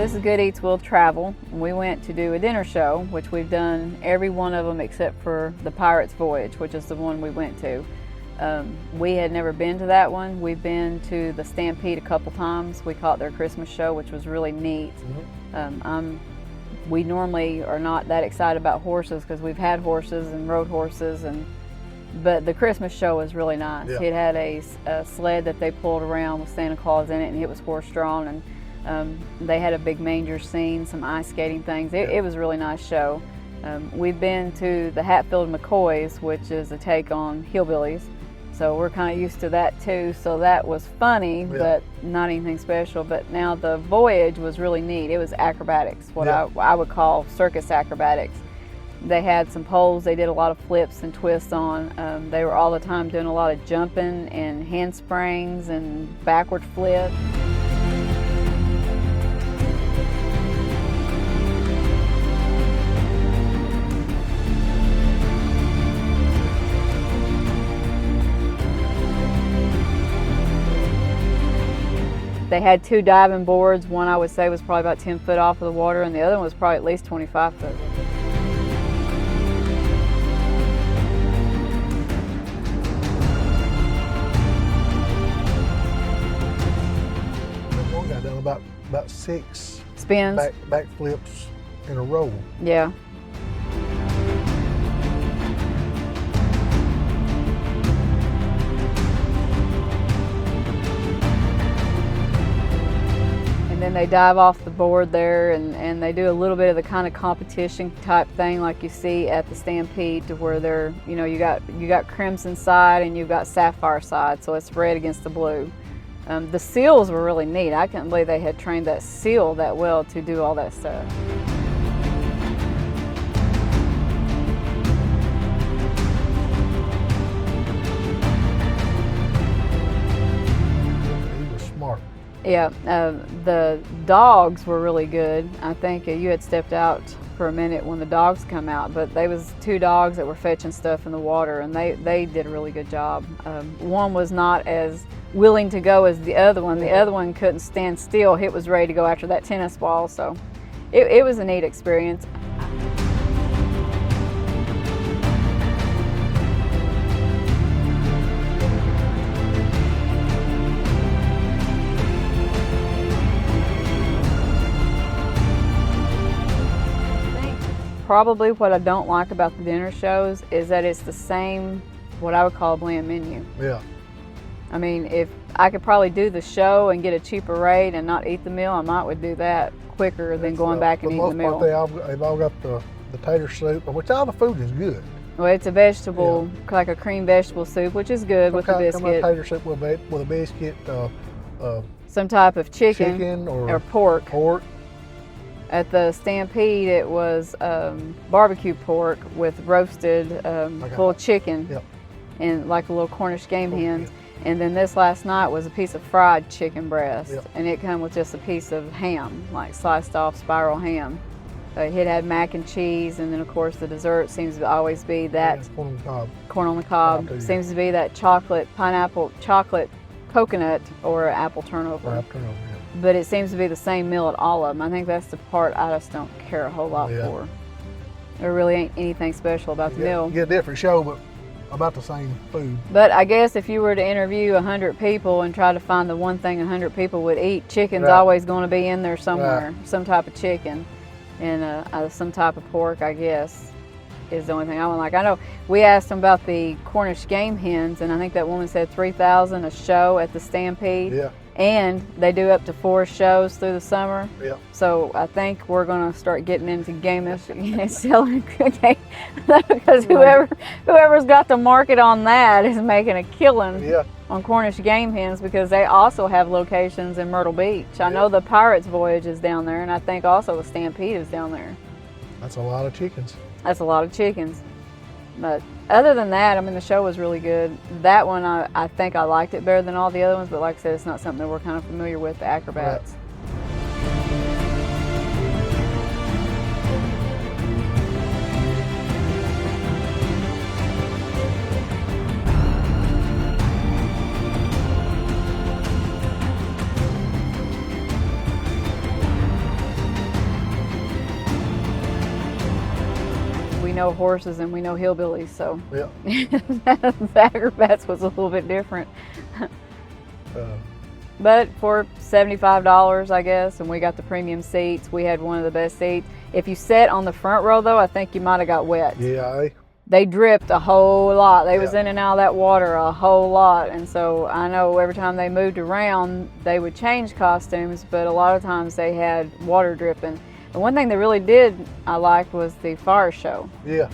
this is Good Eats Will Travel. We went to do a dinner show, which we've done every one of them except for the Pirates Voyage, which is the one we went to. We had never been to that one. We've been to the Stampede a couple times. We caught their Christmas show, which was really neat. We normally are not that excited about horses because we've had horses and rode horses, but the Christmas show was really nice. Yeah. It had a sled that they pulled around with Santa Claus in it, and it was horse-drawn, and they had a big manger scene, some ice skating things. It was a really nice show. We've been to the Hatfield McCoys, which is a take on hillbillies. So we're kind of used to that too. So that was funny, but not anything special. But now the Voyage was really neat. It was acrobatics, what I would call circus acrobatics. They had some poles they did a lot of flips and twists on. They were all the time doing a lot of jumping and handsprings and backward flips. They had 2 diving boards. One I would say was probably about 10 foot off of the water, and the other one was probably at least 25 foot. One got done about 6 spins, back flips in a row. Yeah. And then they dive off the board there, and they do a little bit of the kind of competition type thing like you see at the Stampede, to where they're, you got crimson side and you've got sapphire side, so it's red against the blue. The seals were really neat. I couldn't believe they had trained that seal that well to do all that stuff. He was smart. Yeah, the dogs were really good. I think you had stepped out for a minute when the dogs come out, but they was 2 dogs that were fetching stuff in the water, and they did a really good job. One was not as willing to go as the other one. The other one couldn't stand still. It was ready to go after that tennis ball, so it was a neat experience. Probably what I don't like about the dinner shows is that it's the same, what I would call a bland menu. Yeah. I mean, if I could probably do the show and get a cheaper rate and not eat the meal, I might would do that quicker than going back and eating the meal. For the most part, they've all got the tater soup, which all the food is good. Well, it's a vegetable, like a cream vegetable soup, which is good with the biscuit. Tater soup with a biscuit, some type of chicken or pork. At the Stampede, it was barbecue pork with roasted full chicken, and like a little Cornish game hens. And then this last night was a piece of fried chicken breast, and it came with just a piece of ham, like sliced off spiral ham. It had mac and cheese, and then of course the dessert seems to always be that corn on the cob. Seems to be that pineapple chocolate coconut or apple turnover. But it seems to be the same meal at all of them. I think that's the part I just don't care a whole lot for. There really ain't anything special about the meal. You get a different show, but about the same food. But I guess if you were to interview 100 people and try to find the one thing 100 people would eat, chicken's always going to be in there somewhere. Some type of chicken and some type of pork, I guess, is the only thing I would like. I know we asked them about the Cornish game hens, and I think that woman said $3,000 a show at the Stampede. Yeah. And they do up to 4 shows through the summer. Yeah. So I think we're going to start getting into gamification, selling because whoever's got the market on that is making a killing on Cornish game hens, because they also have locations in Myrtle Beach. I know the Pirates Voyage is down there, and I think also the Stampede is down there. That's a lot of chickens. That's a lot of chickens. But other than that, I mean, the show was really good. That one, I think I liked it better than all the other ones, but like I said, it's not something that we're kind of familiar with, the acrobats. know horses and we know hillbillies, so Yeah. the acrobats was a little bit different. But for $75, I guess, and we got the premium seats. We had one of the best seats. If you sat on the front row, though, I think you might have got wet. Yeah. They dripped a whole lot. They Yeah. was in and out of that water a whole lot. And so I know every time they moved around, they would change costumes, but a lot of times they had water dripping. And one thing they really did I liked was the fire show. Yeah.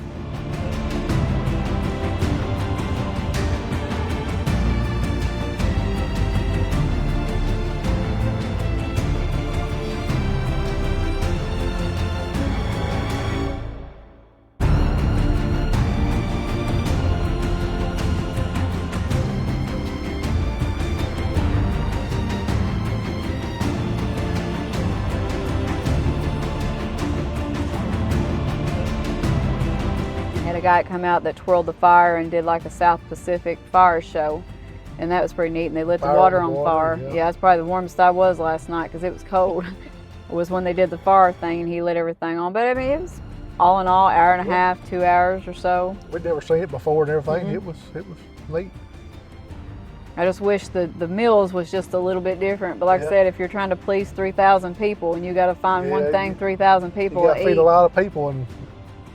Had a guy come out that twirled the fire and did like a South Pacific fire show, and that was pretty neat. And they lit the water on fire. Yeah, it's probably the warmest I was last night because it was cold. It was when they did the fire thing and he lit everything on. But I mean, it was all in all hour and a half, 2 hours or so. We'd never seen it before and everything. It was neat. I just wish the meals was just a little bit different. But like I said, if you're trying to please 3,000 people and you got to find one thing 3,000 people you got to feed a lot of people, and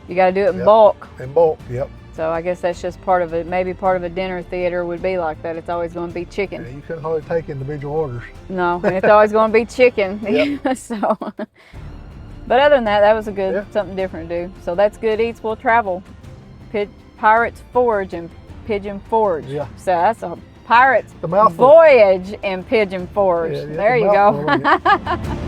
you got to do it in bulk. In bulk, yep. So I guess that's just part of it. Maybe part of a dinner theater would be like that. It's always going to be chicken. Yeah, you couldn't hardly take individual orders. No, and it's always going to be chicken. So, but other than that, that was a good something different to do. So that's Good Eats Will Travel. Pirates Forge and Pigeon Forge. Yeah. So that's a Pirates The mouthful. Voyage and Pigeon Forge. Yeah, there you go.